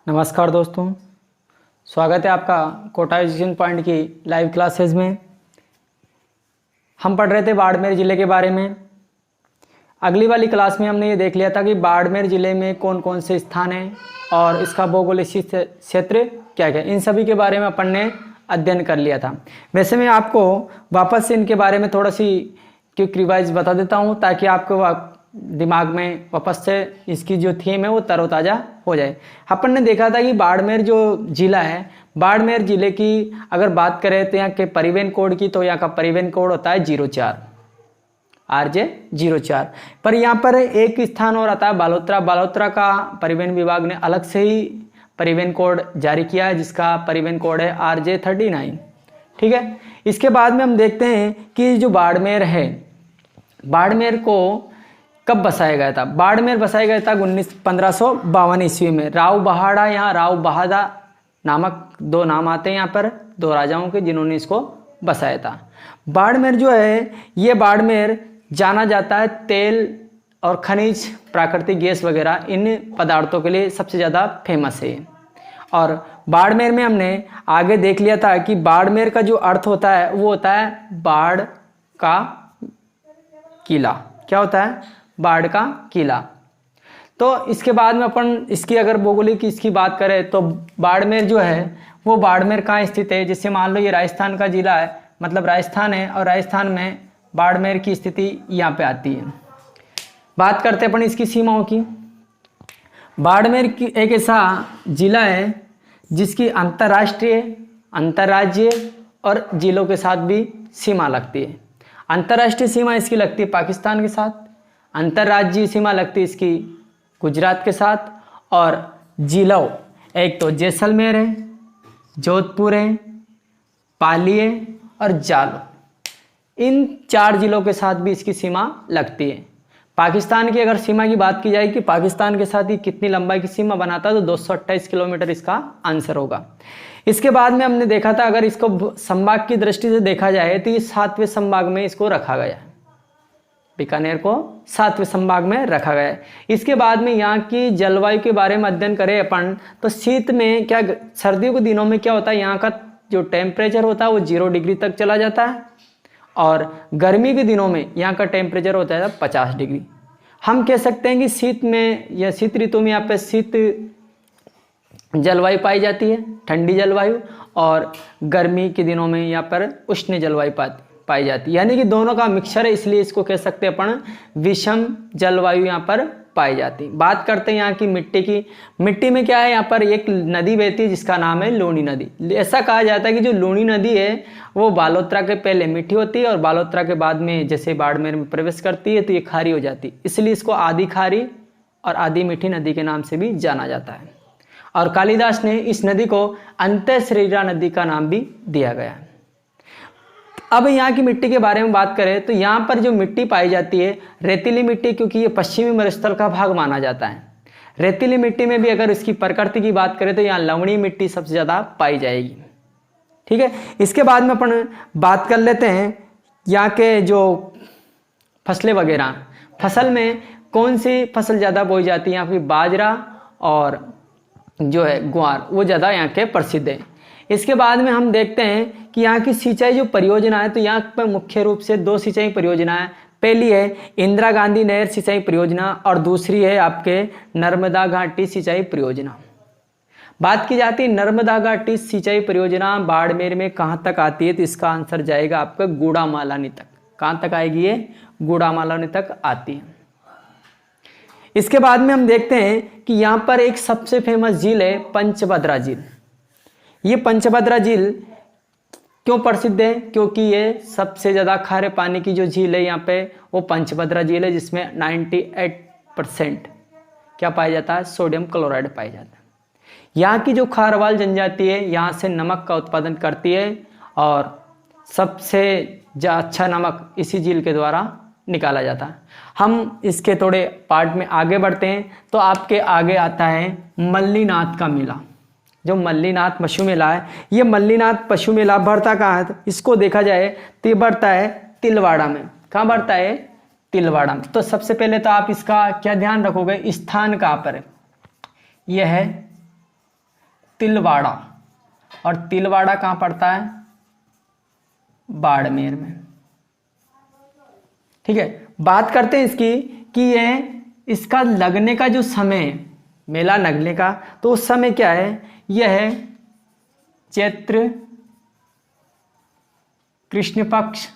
नमस्कार दोस्तों, स्वागत है आपका कोटा एजुकेशन पॉइंट की लाइव क्लासेस में। हम पढ़ रहे थे बाड़मेर ज़िले के बारे में। अगली वाली क्लास में हमने ये देख लिया था कि बाड़मेर ज़िले में कौन कौन से स्थान हैं और इसका भौगोलिक क्षेत्र क्या क्या, इन सभी के बारे में अपन ने अध्ययन कर लिया था। वैसे मैं आपको वापस से इनके बारे में थोड़ा सी क्विक रिवाइज बता देता हूँ ताकि आपको दिमाग में वापस से इसकी जो थीम है वो तरोताज़ा हो जाए। अपन ने देखा था कि बाड़मेर जो ज़िला है, बाड़मेर ज़िले की अगर बात करें तो यहाँ के परिवहन कोड की, तो यहाँ का परिवहन कोड होता है 04 RJ 04। पर यहाँ पर एक स्थान और आता है बालोतरा। बालोतरा का परिवहन विभाग ने अलग से ही परिवहन कोड जारी किया है जिसका परिवहन कोड है RJ 39। ठीक है, इसके बाद में हम देखते हैं कि जो बाड़मेर है, बाड़मेर को कब बसाया गया था। बाड़मेर बसाया गया था 1552 ईस्वी में। राव बहाड़ा, यहाँ राव बहादा नामक दो नाम आते हैं यहाँ पर, दो राजाओं के जिन्होंने इसको बसाया था। बाड़मेर जो है, ये बाड़मेर जाना जाता है तेल और खनिज, प्राकृतिक गैस वगैरह इन पदार्थों के लिए सबसे ज़्यादा फेमस है। और बाड़मेर में हमने आगे देख लिया था कि बाड़मेर का जो अर्थ होता है वो होता है बाढ़ का किला। क्या होता है? बाढ़ का किला। तो इसके बाद में अपन इसकी अगर भौगोलिक इसकी बात करें तो बाड़मेर जो है वो बाड़मेर कहाँ स्थित है। जैसे मान लो ये राजस्थान का जिला है, मतलब राजस्थान है, और राजस्थान में बाड़मेर की स्थिति यहाँ पे आती है। बात करते हैं अपन इसकी सीमाओं की। बाड़मेर की एक ऐसा जिला है जिसकी अंतर्राष्ट्रीय, अंतर्राज्यीय और जिलों के साथ भी सीमा लगती है। अंतर्राष्ट्रीय सीमा इसकी लगती है पाकिस्तान के साथ, अंतर्राज्यीय सीमा लगती है इसकी गुजरात के साथ, और जिलों एक तो जैसलमेर है, जोधपुर है, पाली है और जालौर, इन 4 जिलों के साथ भी इसकी सीमा लगती है। पाकिस्तान की अगर सीमा की बात की जाए कि पाकिस्तान के साथ ही कितनी लंबाई की सीमा बनाता है तो 228 किलोमीटर इसका आंसर होगा। इसके बाद में हमने देखा था अगर इसको संभाग की दृष्टि से देखा जाए तो ये 7वें संभाग में इसको रखा गया है। बीकानेर को 7वें संभाग में रखा गया है। इसके बाद में यहाँ की जलवायु के बारे में अध्ययन करें अपन तो शीत में क्या, सर्दियों के दिनों में क्या होता है, यहाँ का जो टेम्परेचर होता है वो 0 डिग्री तक चला जाता है, और गर्मी के दिनों में यहाँ का टेम्परेचर होता है 50 डिग्री। हम कह सकते हैं कि शीत में या शीत ऋतु में यहाँ पे शीत जलवायु पाई जाती है, ठंडी जलवायु, और गर्मी के दिनों में यहाँ पर उष्ण जलवायु पाई जाती है। यानी कि दोनों का मिक्सचर है, इसलिए इसको कह सकते हैं अपन विषम जलवायु यहाँ पर पाई जाती है। बात करते हैं यहाँ की मिट्टी की। मिट्टी में क्या है, यहाँ पर एक नदी बहती है जिसका नाम है लूनी नदी। ऐसा कहा जाता है कि जो लूनी नदी है वो बालोतरा के पहले मीठी होती है और बालोतरा के बाद में जैसे बाड़मेर में प्रवेश करती है तो ये खारी हो जाती है, इसलिए इसको आधी खारी और आधी मीठी नदी के नाम से भी जाना जाता है। और कालिदास ने इस नदी को अंतःश्रीरा नदी का नाम भी दिया गया है। अब यहाँ की मिट्टी के बारे में बात करें तो यहाँ पर जो मिट्टी पाई जाती है रेतीली मिट्टी, क्योंकि ये पश्चिमी मरुस्थल का भाग माना जाता है। रेतीली मिट्टी में भी अगर इसकी प्रकृति की बात करें तो यहाँ लवणीय मिट्टी सबसे ज़्यादा पाई जाएगी। ठीक है, इसके बाद में अपन बात कर लेते हैं यहाँ के जो फसलें वगैरह। फसल में कौन सी फसल ज़्यादा बोई जाती है? यहाँ की बाजरा और जो है ग्वार, वो ज़्यादा यहाँ के प्रसिद्ध है। इसके बाद में हम देखते हैं कि यहाँ की सिंचाई जो परियोजना है तो यहाँ पर मुख्य रूप से 2 सिंचाई परियोजनाएं। पहली है इंदिरा गांधी नहर सिंचाई परियोजना और दूसरी है आपके नर्मदा घाटी सिंचाई परियोजना। बात की जाती है नर्मदा घाटी सिंचाई परियोजना बाड़मेर में कहाँ तक आती है तो इसका आंसर जाएगा आपका गुड़ामालानी तक। कहाँ तक आएगी ये? गुड़ामालानी तक आती है। इसके बाद में हम देखते हैं कि यहाँ पर एक सबसे फेमस झील है पंचभद्रा झील। ये पंचभद्रा झील क्यों प्रसिद्ध है? क्योंकि ये सबसे ज़्यादा खारे पानी की जो झील है यहाँ पे वो पंचभद्रा झील है, जिसमें 98% क्या पाया जाता है? सोडियम क्लोराइड पाया जाता है। यहाँ की जो खारवाल जनजाति है यहाँ से नमक का उत्पादन करती है और सबसे अच्छा नमक इसी झील के द्वारा निकाला जाता है। हम इसके थोड़े पार्ट में आगे बढ़ते हैं तो आपके आगे आता है मल्लीनाथ का मेला। जो मल्लीनाथ पशु मेला है, ये मल्लीनाथ पशु मेला बढ़ता कहाँ है? इसको देखा जाए तो ये बढ़ता है तिलवाड़ा में। कहाँ बढ़ता है? तिलवाड़ा में। तो सबसे पहले तो आप इसका क्या ध्यान रखोगे? स्थान कहाँ पर है? यह है तिलवाड़ा, और तिलवाड़ा कहाँ पड़ता है? बाड़मेर में। ठीक है, बात करते हैं इसकी कि ये इसका लगने का जो समय, मेला लगने का, तो उस समय क्या है? यह है चैत्र कृष्ण पक्ष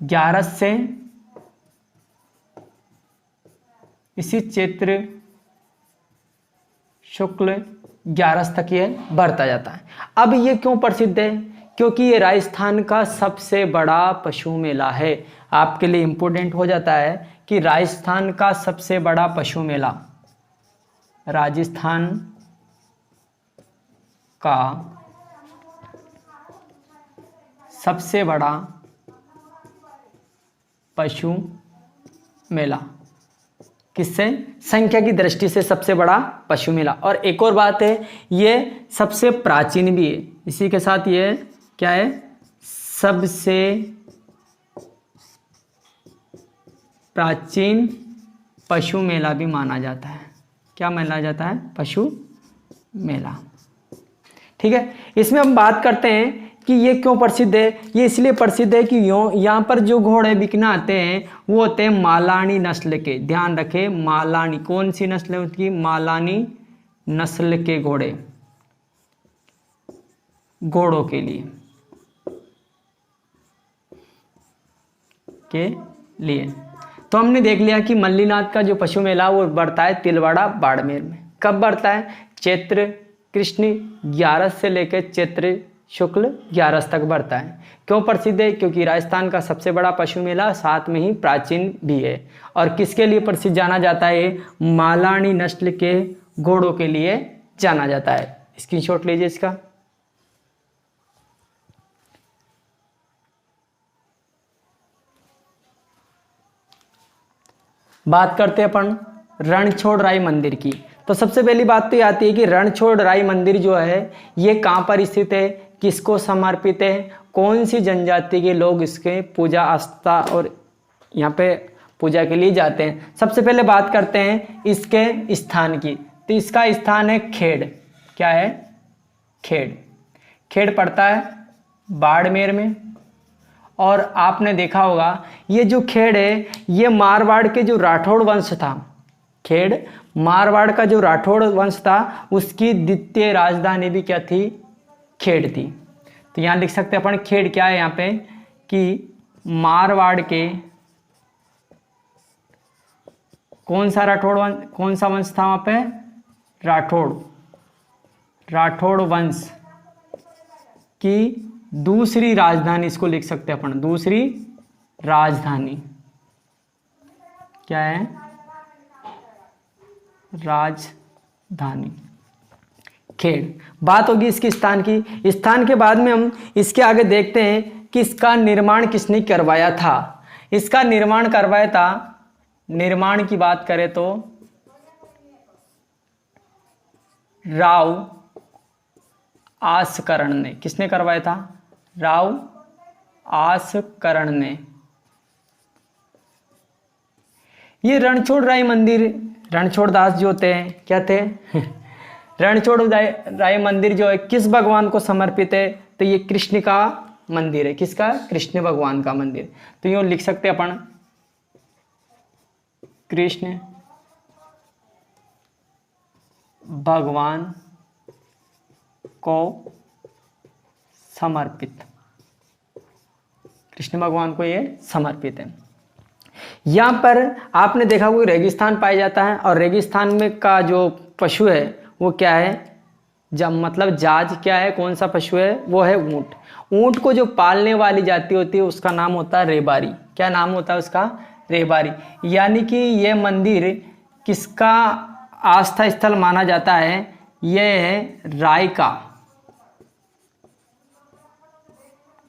11 से इसी चैत्र शुक्ल 11 तक ये बढ़ता जाता है। अब ये क्यों प्रसिद्ध है? क्योंकि ये राजस्थान का सबसे बड़ा पशु मेला है। आपके लिए इंपॉर्टेंट हो जाता है कि राजस्थान का सबसे बड़ा पशु मेला, राजस्थान का सबसे बड़ा पशु मेला, किससे? संख्या की दृष्टि से सबसे बड़ा पशु मेला। और एक और बात है, ये सबसे प्राचीन भी है। इसी के साथ ये क्या है? सबसे प्राचीन पशु मेला भी माना जाता है। क्या माना जाता है? पशु मेला। ठीक है, इसमें हम बात करते हैं कि ये क्यों प्रसिद्ध है। ये इसलिए प्रसिद्ध है कि यहाँ पर जो घोड़े बिकने आते हैं वो होते हैं मालानी नस्ल के। ध्यान रखें, मालानी, कौन सी नस्ल है उसकी? मालानी नस्ल के घोड़े, घोड़ों के लिए तो हमने देख लिया कि मल्लीनाथ का जो पशु मेला वो बढ़ता है तिलवाड़ा बाड़मेर में। कब बढ़ता है? चैत्र कृष्ण 11 से लेकर चैत्र शुक्ल 11 तक बढ़ता है। क्यों प्रसिद्ध है? क्योंकि राजस्थान का सबसे बड़ा पशु मेला, साथ में ही प्राचीन भी है। और किसके लिए प्रसिद्ध जाना जाता है? मालानी नस्ल के घोड़ों के लिए जाना जाता है। स्क्रीनशॉट लीजिए इसका। बात करते हैं अपन रणछोड़राय मंदिर की। तो सबसे पहली बात तो ये आती है कि रणछोड़राय मंदिर जो है ये कहाँ पर स्थित है, किसको समर्पित है, कौन सी जनजाति के लोग इसके पूजा आस्था और यहाँ पे पूजा के लिए जाते हैं। सबसे पहले बात करते हैं इसके स्थान की। तो इसका स्थान है खेड़। क्या है? खेड़। खेड़ पड़ता है बाड़मेर में। और आपने देखा होगा ये जो खेड़ है ये मारवाड़ के जो राठौड़ वंश था, खेड़ मारवाड़ का जो राठौड़ वंश था उसकी द्वितीय राजधानी भी क्या थी? खेड़ थी। तो यहाँ लिख सकते हैं अपन खेड़ क्या है यहाँ पे कि मारवाड़ के कौन सा राठौड़ वंश, कौन सा वंश था वहाँ पे? राठौड़ वंश की दूसरी राजधानी, इसको लिख सकते हैं अपन दूसरी राजधानी। क्या है? राजधानी खेड़। बात होगी इसके स्थान की। स्थान के बाद में हम इसके आगे देखते हैं कि इसका निर्माण किसने करवाया था। इसका निर्माण करवाया था, निर्माण की बात करें तो राव आसकरण ने। किसने करवाया था? राव आसकरण ने। ये रणछोड़राय मंदिर, रणछोड़ दास जो थे क्या थे? रणछोड़राय मंदिर जो है किस भगवान को समर्पित है? तो ये कृष्ण का मंदिर है। किसका? कृष्ण भगवान का मंदिर। तो यूं लिख सकते हैं अपन कृष्ण भगवान को समर्पित। कृष्ण भगवान को ये समर्पित है। यहाँ पर आपने देखा कोई रेगिस्तान पाया जाता है और रेगिस्तान में का जो पशु है वो क्या है? जब मतलब जाज क्या है, कौन सा पशु है? वो है ऊंट। ऊंट को जो पालने वाली जाति होती है उसका नाम होता है रेबारी। क्या नाम होता है उसका? रेबारी। यानी कि ये मंदिर किसका आस्था स्थल माना जाता है? यह है राय का,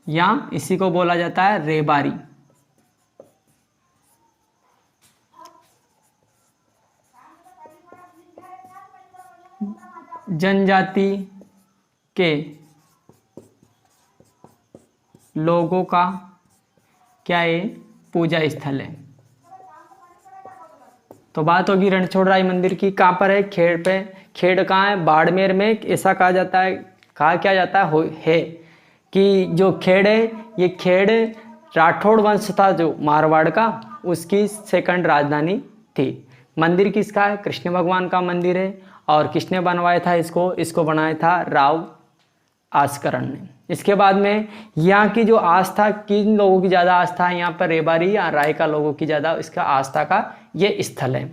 या इसी को बोला जाता है रेबारी। जनजाति के लोगों का क्या ये पूजा स्थल है। तो बात होगी रणछोड़राय मंदिर की, कहाँ पर है? खेड़ पे। खेड़ कहाँ है? बाड़मेर में। ऐसा कहा जाता है, कहा क्या जाता है कि जो खेड़ है, ये खेड़ राठौड़ वंश था जो मारवाड़ का, उसकी सेकंड राजधानी थी। मंदिर किसका है? कृष्ण भगवान का मंदिर है। और किसने बनवाया था इसको बनाया था राव आस्करण ने। इसके बाद में यहाँ की जो आस्था, किन लोगों की ज़्यादा आस्था है यहाँ पर? रेबारी या रायका लोगों की ज़्यादा इसका आस्था का ये स्थल है।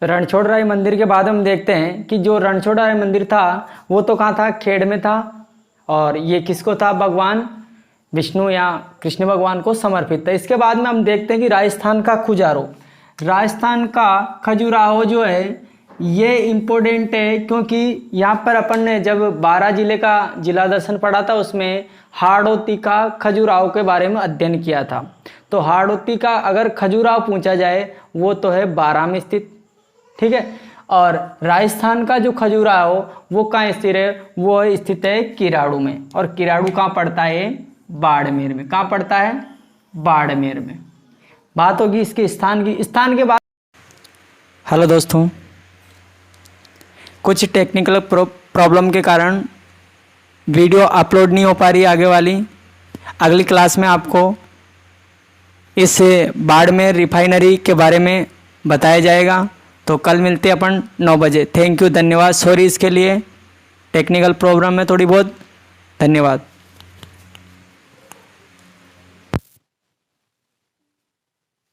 रणछोड़राय मंदिर के बाद हम देखते हैं कि जो रणछोड़राय मंदिर था वो तो कहाँ था? खेड़ में था। और ये किसको था? भगवान विष्णु या कृष्ण भगवान को समर्पित था। इसके बाद में हम देखते हैं कि राजस्थान का खजुराहो, राजस्थान का खजुराहो जो है ये इम्पोर्टेंट है, क्योंकि यहाँ पर अपन ने जब 12 जिले का जिला दर्शन पढ़ा था उसमें हाड़ौती का खजुराहो के बारे में अध्ययन किया था। तो हाड़ौती का अगर खजुराहो पूछा जाए वो तो है 12 में स्थित, ठीक है। और राजस्थान का जो खजुराहो वो कहाँ स्थित है? वो स्थित है किराड़ू में। और किराड़ू कहाँ पड़ता है? बाड़मेर में। कहाँ पड़ता है? बाड़मेर में। बात होगी इसके स्थान की। स्थान के बाद हेलो दोस्तों, कुछ टेक्निकल प्रॉब्लम के कारण वीडियो अपलोड नहीं हो पा रही आगे वाली। अगली क्लास में आपको इस बाड़मेर रिफाइनरी के बारे में बताया जाएगा। तो कल मिलते हैं अपन 9 बजे। थैंक यू, धन्यवाद। सॉरी इसके लिए टेक्निकल प्रॉब्लम में थोड़ी बहुत। धन्यवाद।